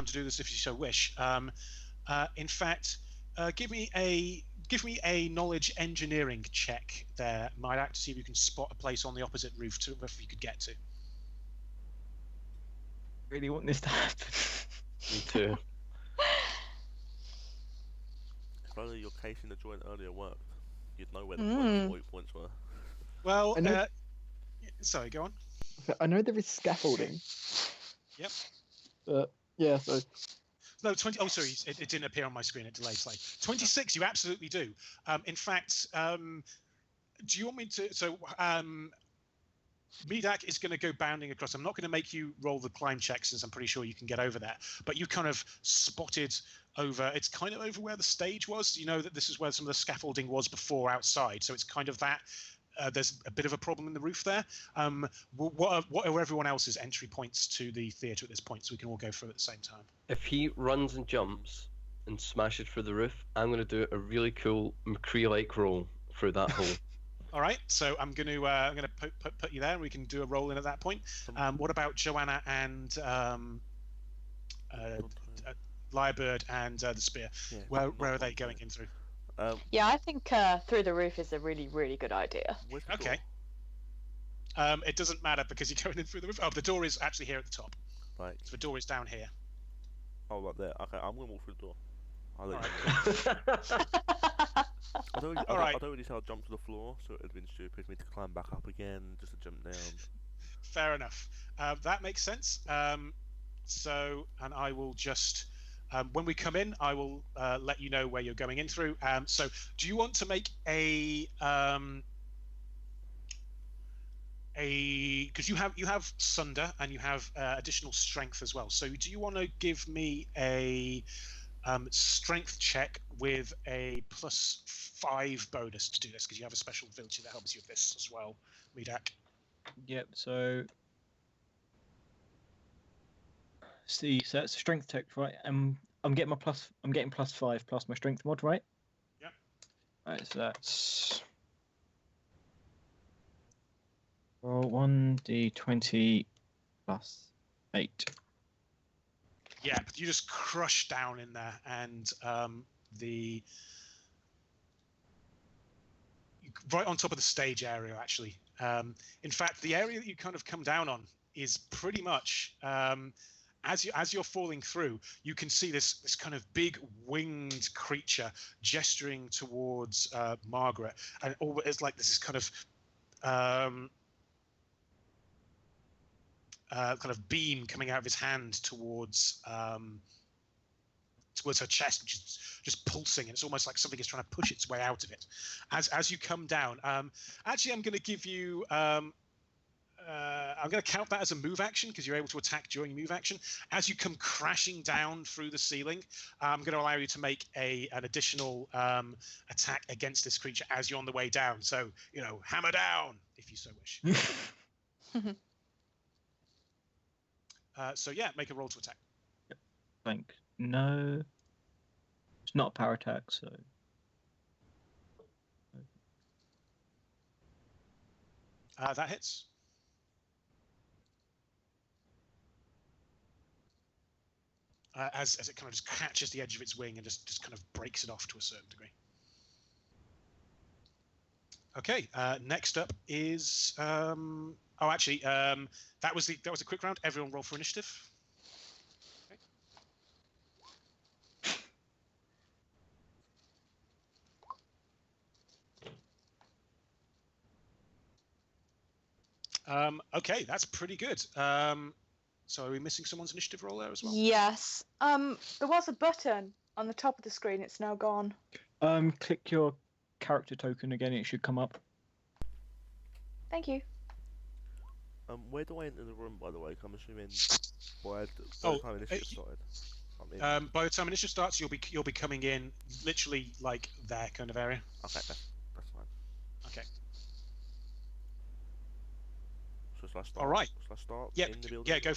to do this if you so wish. In fact, give me a knowledge engineering check there, Midak, to see if you can spot a place on the opposite roof to if you could get to. Really want this to happen. Me too. If only your case in the joint earlier worked, you'd know where the weak points were. Well, sorry, go on. I know there is scaffolding. Yep. Yeah, so... No, 20. Oh, sorry, it didn't appear on my screen. It delayed slightly. 26, you absolutely do. In fact, do you want me to... So, Midak is going to go bounding across. I'm not going to make you roll the climb check since I'm pretty sure you can get over there. But you kind of spotted over... It's kind of over where the stage was. You know that this is where some of the scaffolding was before outside. So it's kind of that... there's a bit of a problem in the roof there. What are everyone else's entry points to the theatre at this point, so we can all go through at the same time? If he runs and jumps and smashes through the roof, I'm going to do a really cool McCree-like roll through that hole. All right, so I'm going to put you there, and we can do a roll in at that point. What about Joanna and Lyrebird and the Spear? Yeah, where are they going in through? Yeah, I think through the roof is a really, really good idea. Okay. It doesn't matter because you're going in through the roof. Oh, the door is actually here at the top. Right. So the door is down here. Oh, right there. Okay, I'm going to walk through the door. I don't really say I'll jump to the floor, so it would have been stupid for me to climb back up again, just to jump down. Fair enough. That makes sense. So, and I will just... when we come in, I will let you know where you're going in through. So, do you want to make because you have Sunder and you have additional strength as well. So, do you want to give me a strength check with a +5 bonus to do this? Because you have a special ability that helps you with this as well, Midak. Yep. So. See, so that's a strength check, right? I'm getting +5 plus my strength mod, right? Yeah. Right, so that's 1d20 +8. Yeah, but you just crush down in there, and right on top of the stage area, actually. In fact, the area that you kind of come down on is pretty much. As you're falling through, you can see this kind of big winged creature gesturing towards Margaret, and it's like this is kind of beam coming out of his hand towards her chest, which is just pulsing, and it's almost like something is trying to push its way out of it. As you come down, actually, I'm going to give you. I'm going to count that as a move action because you're able to attack during move action. As you come crashing down through the ceiling, I'm going to allow you to make an additional attack against this creature as you're on the way down. So, hammer down if you so wish. So, yeah, make a roll to attack. No. It's not a power attack, so... That hits. As it kind of just catches the edge of its wing and just kind of breaks it off to a certain degree. Okay, next up is that was a quick round. Everyone roll for initiative. Okay, that's pretty good. So are we missing someone's initiative roll there as well? Yes. There was a button on the top of the screen. It's now gone. Click your character token again. It should come up. Thank you. Where do I enter the room, by the way? I'm assuming by the time initiative started. By the time initiative starts, you'll be coming in literally like there kind of area. Okay, that's fine. Okay. So shall I start? All right. Shall I start in the building? Yeah, go.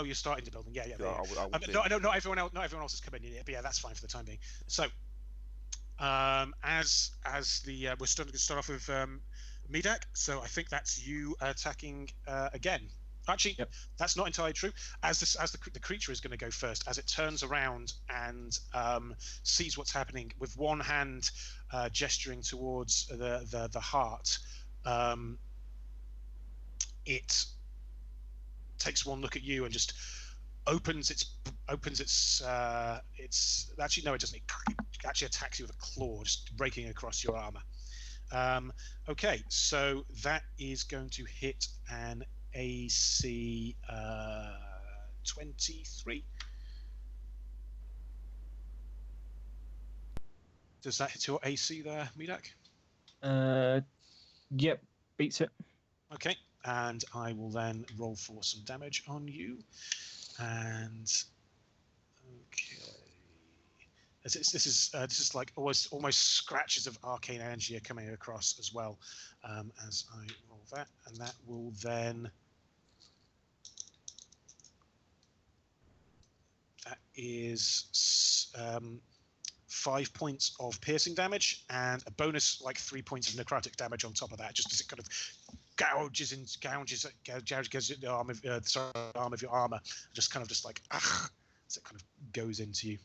You're starting the building. Yeah. Not everyone else has come in yet, but yeah, that's fine for the time being. So, we're starting to start off with Midak. So I think that's you attacking again. Actually, Yep. that's not entirely true. As the creature is going to go first, as it turns around and sees what's happening, with one hand gesturing towards the heart, it takes one look at you and just opens its actually no, it doesn't. It actually attacks you with a claw, just breaking across your armor. Okay, so that is going to hit an AC 23. Does that hit your AC there, Midak? Yep, beats it. Okay, and I will then roll for some damage on you. And okay, this is like almost scratches of arcane energy are coming across as well, as I roll that, and that will then. That is 5 points of piercing damage and a bonus 3 points of necrotic damage on top of that, just as it kind of gouges the arm of your armor, just like as it kind of goes into you.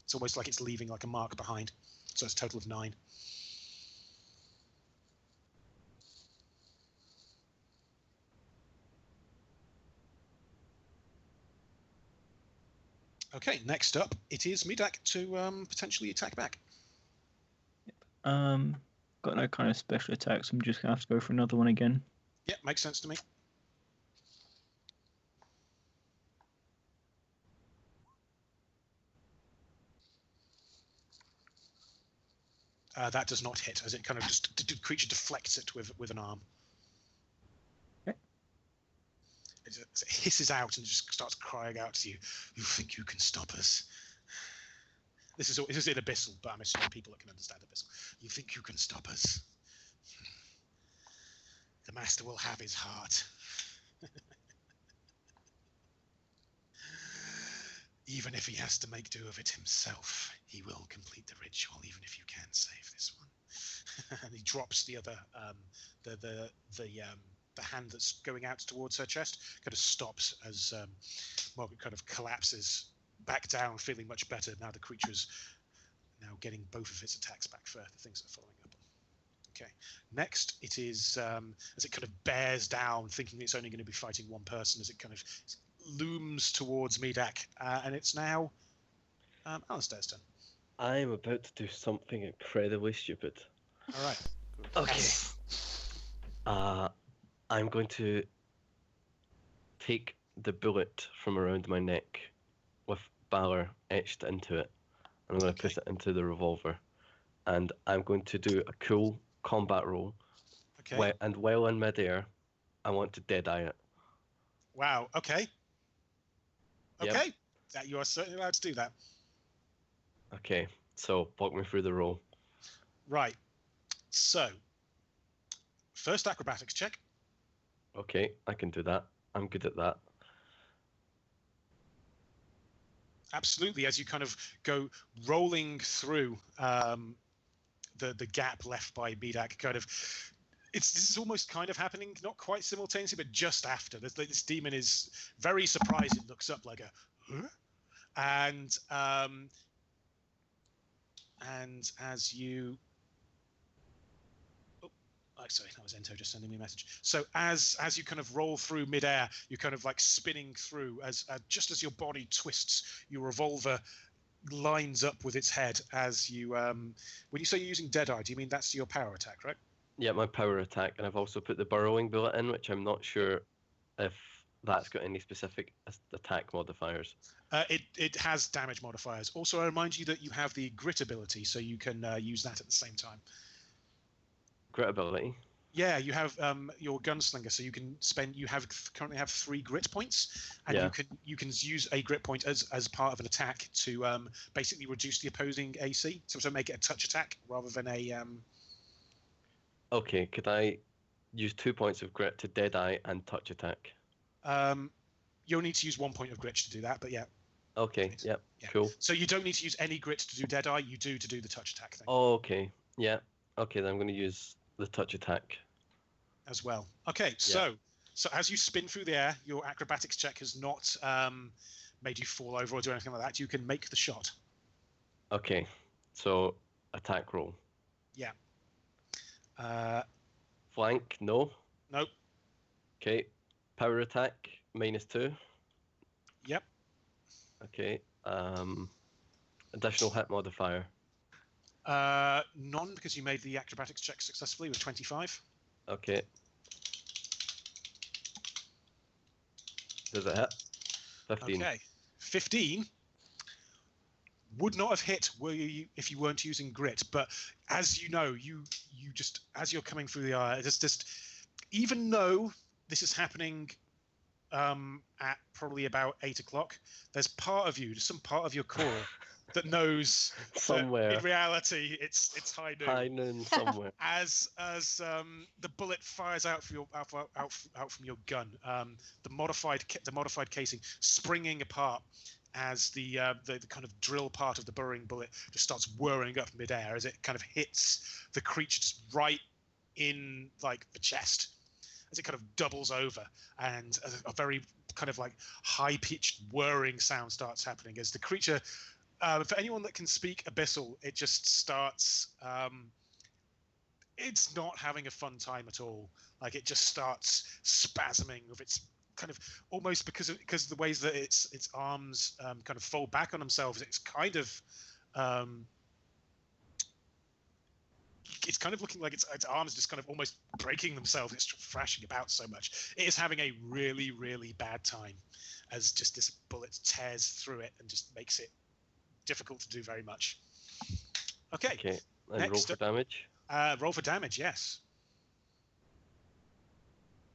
It's almost like it's leaving like a mark behind. So it's a total of 9. Okay, next up, it is Midak to potentially attack back. Got no kind of special attacks. I'm just gonna have to go for another one again. Yeah, makes sense to me. That does not hit, as it kind of just the creature deflects it with an arm. Okay. It hisses out and just starts crying out to you. You think you can stop us? This is in Abyssal, but I'm assuming people that can understand Abyssal. You think you can stop us? The master will have his heart. Even if he has to make do of it himself, he will complete the ritual, even if you can save this one. And he drops the other, the hand that's going out towards her chest, kind of stops as Margaret kind of collapses back down, feeling much better. Now the creature's now getting both of its attacks back for the things that are following up. Okay, next it is as it kind of bears down, thinking it's only going to be fighting one person, as it kind of looms towards Midak, and it's now Alistair's turn. I'm about to do something incredibly stupid. All right. Okay. I'm going to take the bullet from around my neck with Balor etched into it, and I'm going to put it into the revolver, and I'm going to do a cool combat roll. Okay. And while in midair, I want to deadeye it. Wow. Okay. Yep. Okay. That you are certainly allowed to do that. Okay, so walk me through the roll. Right. So, first acrobatics check. Okay, I can do that. I'm good at that. Absolutely. As you kind of go rolling through the gap left by Midak, kind of. This is almost kind of happening, not quite simultaneously, but just after. This demon is very surprised. It looks up like a, huh? And as you, sorry, that was Ento just sending me a message. So as you kind of roll through midair, you're kind of like spinning through as just as your body twists, your revolver lines up with its head as you. When you say you're using Deadeye, do you mean that's your power attack, right? Yeah, my power attack, and I've also put the burrowing bullet in, which I'm not sure if that's got any specific attack modifiers. It has damage modifiers. Also, I remind you that you have the grit ability, so you can use that at the same time. Grit ability? Yeah, you have your gunslinger, so you can spend. You currently have 3 grit points, and you can use a grit point as part of an attack to basically reduce the opposing AC. So make it a touch attack rather than a. Okay, could I use 2 points of grit to deadeye and touch attack? You'll need to use 1 point of grit to do that, but yeah. Okay, yep, yeah. Cool. So you don't need to use any grit to do Deadeye, you do to do the touch attack thing. Oh, okay. Yeah. Okay, then I'm going to use the touch attack. As well. Okay, so So as you spin through the air, your acrobatics check has not made you fall over or do anything like that. You can make the shot. Okay, so attack roll. Yeah. Flank, no. Nope. Okay, power attack, -2. Yep. Okay, additional hit modifier. None, because you made the acrobatics check successfully with 25. Okay. Does it hit? 15. Okay. 15 would not have hit if you weren't using grit. But as you know, you just, as you're coming through the eye, just even though this is happening at probably about 8 o'clock, there's some part of your core that knows Somewhere. that in reality it's high noon. High noon somewhere. As the bullet fires out from your gun, the modified casing springing apart as the kind of drill part of the burrowing bullet just starts whirring up midair as it kind of hits the creature just right in like the chest, as it kind of doubles over, and a very kind of like high-pitched whirring sound starts happening as the creature. For anyone that can speak Abyssal, it just starts. It's not having a fun time at all. Like it just starts spasming with its kind of almost because of the ways that its arms kind of fold back on themselves. It's kind of looking like its arms just kind of almost breaking themselves. It's thrashing about so much. It is having a really, really bad time as just this bullet tears through it and just makes it difficult to do very much. Okay. And next roll for damage. Roll for damage, yes.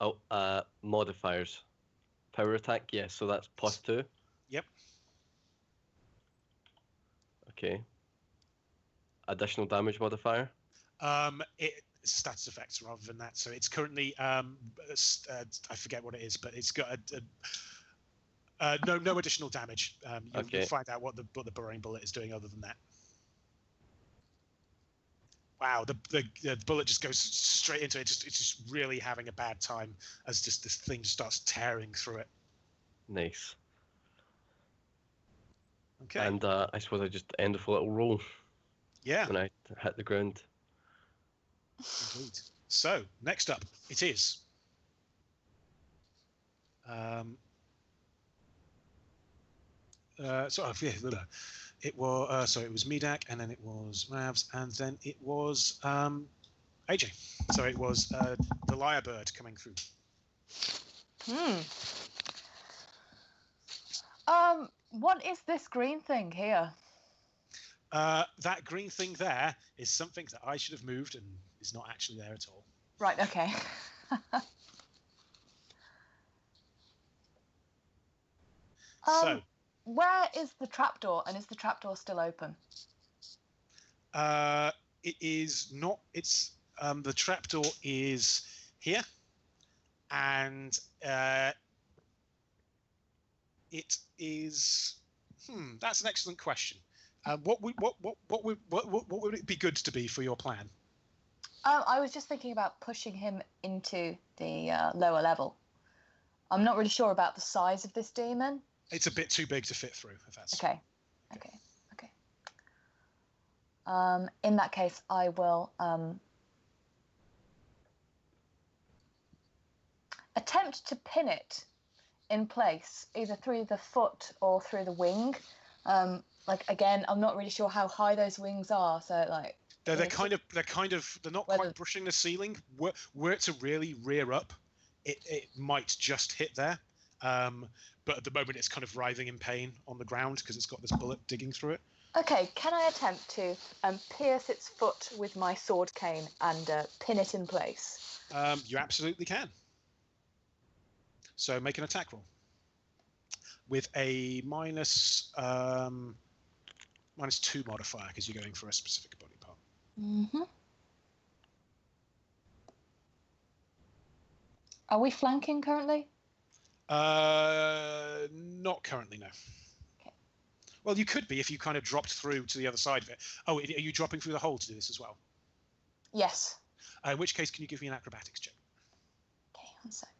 Oh, modifiers. Power attack, yes, so that's +2. Yep. Okay. Additional damage modifier. It's status effects rather than that. So it's currently I forget what it is, but it's got no additional damage. You'll find out what the burrowing bullet is doing other than that. Wow, the bullet just goes straight into it. It's just really having a bad time as just this thing just starts tearing through it. Nice. Okay. And I suppose I just end with a little roll. Yeah. When I hit the ground. Indeed. So next up, it is. It was it was Medak, and then it was Mavs, and then it was AJ. So it was the lyrebird coming through. What is this green thing here? That green thing there is something that I should have moved and is not actually there at all. Right. Okay. So. Where is the trapdoor, and is the trapdoor still open? It is not. It's the trapdoor is here, and it is. That's an excellent question. What would it be good to be for your plan? I was just thinking about pushing him into the lower level. I'm not really sure about the size of this demon. It's a bit too big to fit through. If that's okay. In that case, I will attempt to pin it in place, either through the foot or through the wing. Again, I'm not really sure how high those wings are, so like. They're not quite brushing the ceiling. Were it to really rear up, it might just hit there. But at the moment, it's kind of writhing in pain on the ground because it's got this bullet digging through it. Okay, can I attempt to pierce its foot with my sword cane and pin it in place? You absolutely can. So make an attack roll with a -2 modifier because you're going for a specific body part. Mm-hmm. Are we flanking currently? Not currently, no. Okay. Well, you could be if you kind of dropped through to the other side of it. Oh, are you dropping through the hole to do this as well? Yes. In which case, can you give me an acrobatics check? Okay, one sec.